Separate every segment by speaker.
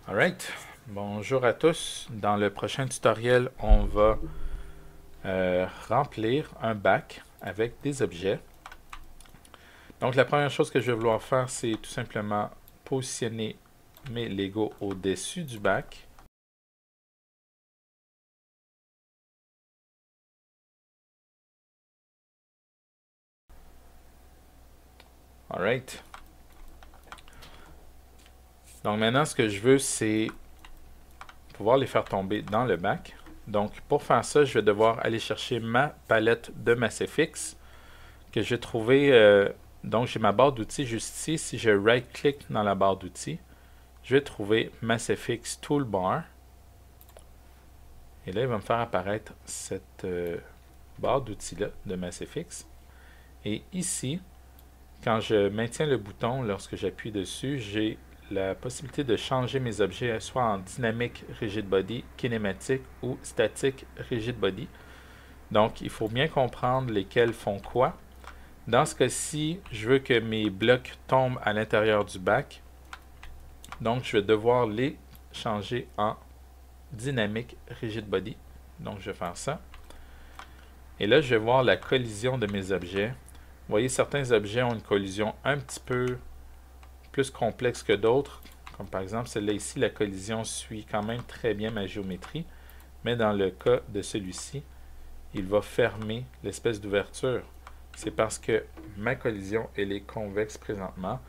Speaker 1: Alright, bonjour à tous. Dans le prochain tutoriel, on va remplir un bac avec des objets. Donc la première chose que je vais vouloir faire, c'est tout simplement positionner mes Legos au-dessus du bac. Alright. Donc maintenant, ce que je veux, c'est pouvoir les faire tomber dans le bac. Donc pour faire ça, je vais devoir aller chercher ma palette de MassFX que j'ai trouvée. Donc j'ai ma barre d'outils juste ici. Si je right-click dans la barre d'outils, je vais trouver MassFX Toolbar. Et là, il va me faire apparaître cette barre d'outils-là de MassFX. Et ici, quand je maintiens le bouton, lorsque j'appuie dessus, j'ai la possibilité de changer mes objets soit en dynamique rigid body, kinématique ou statique rigid body. Donc, il faut bien comprendre lesquels font quoi. Dans ce cas-ci, je veux que mes blocs tombent à l'intérieur du bac. Donc, je vais devoir les changer en dynamique rigid body. Donc, je vais faire ça. Et là, je vais voir la collision de mes objets. Vous voyez, certains objets ont une collision un petit peu plus complexe que d'autres. Comme par exemple, celle-là ici, la collision suit quand même très bien ma géométrie. Mais dans le cas de celui-ci, il va fermer l'espèce d'ouverture. C'est parce que ma collision, elle est convexe présentement.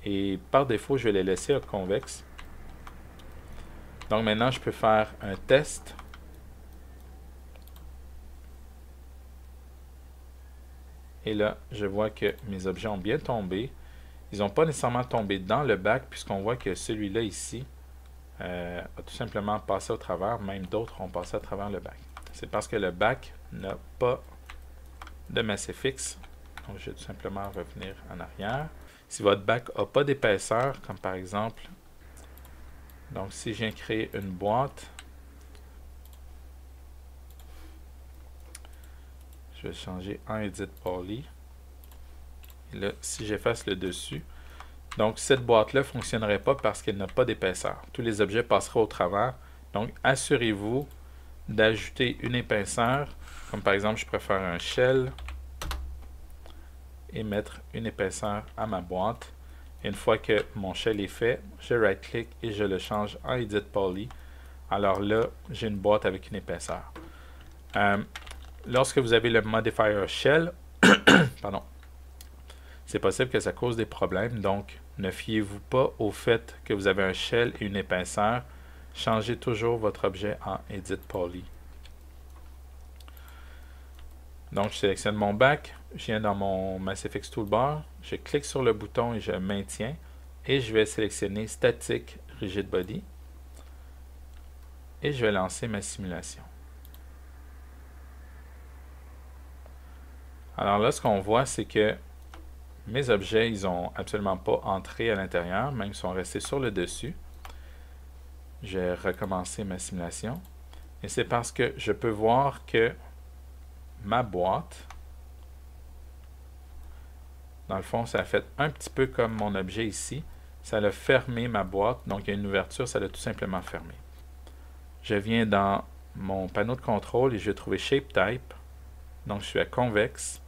Speaker 1: Et par défaut, je vais la laisser convexe. Donc maintenant, je peux faire un test. Et là, je vois que mes objets ont bien tombé. Ils n'ont pas nécessairement tombé dans le bac, puisqu'on voit que celui-là ici a tout simplement passé au travers. Même d'autres ont passé à travers le bac. C'est parce que le bac n'a pas de MassFX. Donc, je vais tout simplement revenir en arrière. Si votre bac n'a pas d'épaisseur, comme par exemple, donc si je viens créer une boîte, je vais changer en Edit Poly. Et là, si j'efface le dessus, donc cette boîte-là ne fonctionnerait pas parce qu'elle n'a pas d'épaisseur. Tous les objets passeraient au travers. Donc, assurez-vous d'ajouter une épaisseur, comme par exemple, je préfère un shell, et mettre une épaisseur à ma boîte. Et une fois que mon shell est fait, je right-click et je le change en Edit Poly. Alors là, j'ai une boîte avec une épaisseur. Lorsque vous avez le modifier shell, pardon, c'est possible que ça cause des problèmes. Donc, ne fiez-vous pas au fait que vous avez un shell et une épaisseur. Changez toujours votre objet en Edit Poly. Donc, je sélectionne mon bac, je viens dans mon MassFX Toolbar, je clique sur le bouton et je maintiens. Et je vais sélectionner Static Rigid Body. Et je vais lancer ma simulation. Alors là, ce qu'on voit, c'est que mes objets, ils n'ont absolument pas entré à l'intérieur, même ils sont restés sur le dessus. Je vais recommencer ma simulation. Et c'est parce que je peux voir que ma boîte, dans le fond, ça a fait un petit peu comme mon objet ici. Ça a fermé ma boîte, donc il y a une ouverture, ça l'a tout simplement fermé. Je viens dans mon panneau de contrôle et je vais trouver Shape Type. Donc je suis à Convex.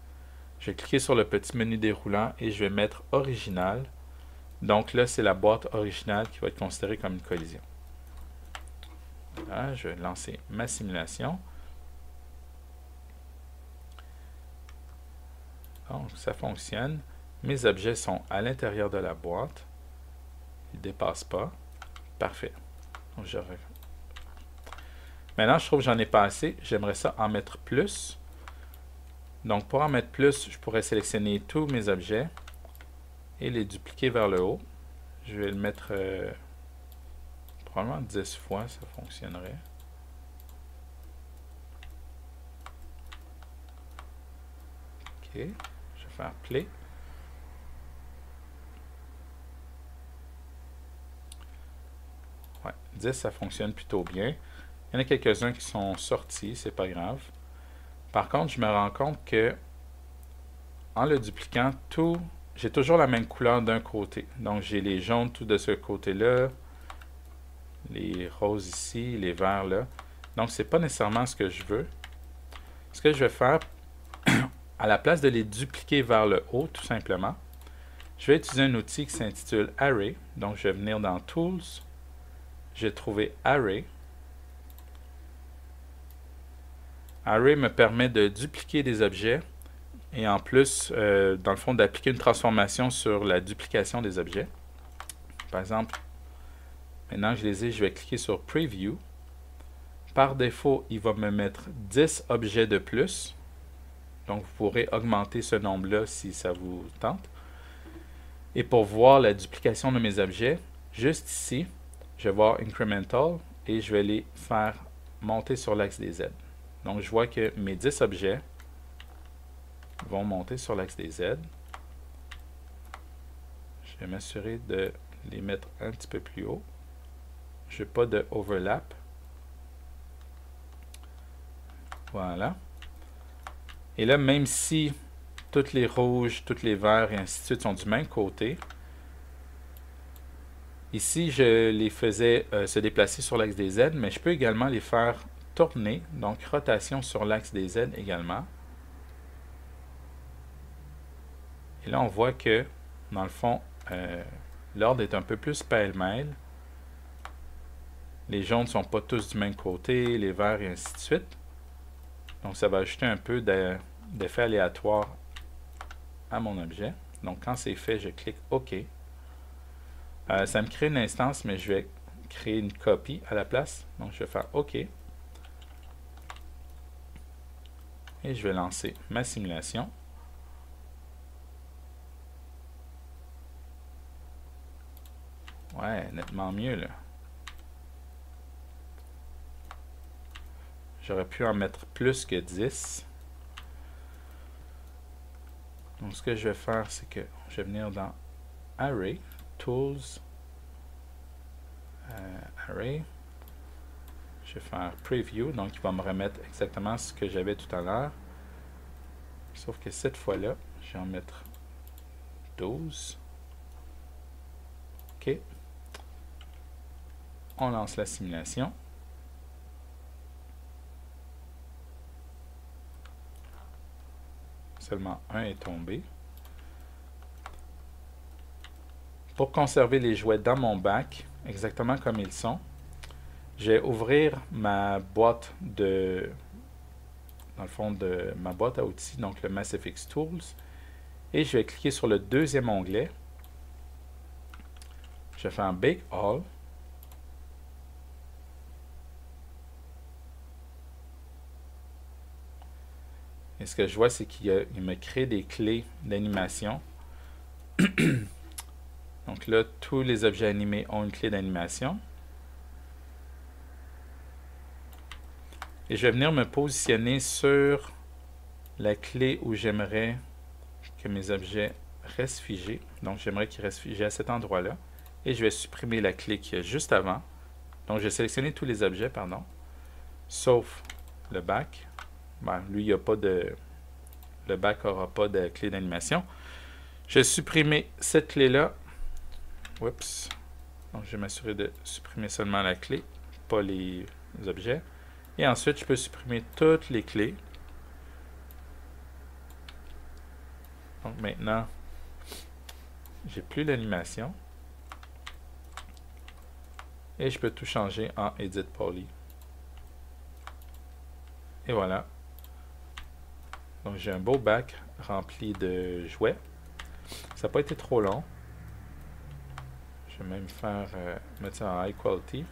Speaker 1: Je vais cliquer sur le petit menu déroulant et je vais mettre Original. Donc là, c'est la boîte originale qui va être considérée comme une collision. Voilà, je vais lancer ma simulation. Donc, ça fonctionne. Mes objets sont à l'intérieur de la boîte. Ils ne dépassent pas. Parfait. Donc, maintenant, je trouve que j'en ai pas assez. J'aimerais ça en mettre plus. Donc, pour en mettre plus, je pourrais sélectionner tous mes objets et les dupliquer vers le haut. Je vais le mettre probablement 10 fois, ça fonctionnerait. OK. Je vais faire Play. Ouais, 10, ça fonctionne plutôt bien. Il y en a quelques-uns qui sont sortis, c'est pas grave. Par contre, je me rends compte que en le dupliquant, j'ai toujours la même couleur d'un côté. Donc, j'ai les jaunes tout de ce côté-là, les roses ici, les verts là. Donc, c'est pas nécessairement ce que je veux. Ce que je vais faire, à la place de les dupliquer vers le haut, tout simplement, je vais utiliser un outil qui s'intitule Array. Donc, je vais venir dans Tools. Je vais trouver Array. Array me permet de dupliquer des objets et en plus, dans le fond, d'appliquer une transformation sur la duplication des objets. Par exemple, maintenant que je les ai, je vais cliquer sur Preview. Par défaut, il va me mettre 10 objets de plus. Donc, vous pourrez augmenter ce nombre-là si ça vous tente. Et pour voir la duplication de mes objets, juste ici, je vais voir Incremental et je vais les faire monter sur l'axe des Z. Donc, je vois que mes 10 objets vont monter sur l'axe des Z. Je vais m'assurer de les mettre un petit peu plus haut. Je n'ai pas de overlap. Voilà. Et là, même si toutes les rouges, toutes les verts et ainsi de suite sont du même côté, ici, je les faisais se déplacer sur l'axe des Z, mais je peux également les faire tourner, donc rotation sur l'axe des Z également. Et là, on voit que, dans le fond, l'ordre est un peu plus pêle-mêle. Les jaunes ne sont pas tous du même côté, les verts et ainsi de suite. Donc, ça va ajouter un peu d'effet aléatoire à mon objet. Donc, quand c'est fait, je clique OK. Ça me crée une instance, mais je vais créer une copie à la place. Donc, je vais faire OK. Et je vais lancer ma simulation. Ouais, nettement mieux, là. J'aurais pu en mettre plus que 10. Donc, ce que je vais faire, c'est que je vais venir dans Array, Tools, Array. Je vais faire Preview, donc il va me remettre exactement ce que j'avais tout à l'heure. Sauf que cette fois-là, je vais en mettre 12. OK. On lance la simulation. Seulement un est tombé. Pour conserver les jouets dans mon bac, exactement comme ils sont, je vais ouvrir ma boîte dans le fond de ma boîte à outils, donc le MassFX Tools, et je vais cliquer sur le deuxième onglet. Je vais faire un Bake All. Et ce que je vois, c'est qu'il me crée des clés d'animation. Donc là, tous les objets animés ont une clé d'animation. Et je vais venir me positionner sur la clé où j'aimerais que mes objets restent figés. Donc j'aimerais qu'ils restent figés à cet endroit-là. Et je vais supprimer la clé qui est juste avant. Donc je vais sélectionner tous les objets, pardon, sauf le back. Ben, lui, il y a pas de... Le back n'aura pas de clé d'animation. Je vais supprimer cette clé-là. Oups. Donc, je vais m'assurer de supprimer seulement la clé, pas les objets. Et ensuite, je peux supprimer toutes les clés. Donc, maintenant, j'ai plus l'animation. Et je peux tout changer en Edit Poly. Et voilà. Donc, j'ai un beau bac rempli de jouets. Ça n'a pas été trop long. Je vais même faire mettre ça en High Quality.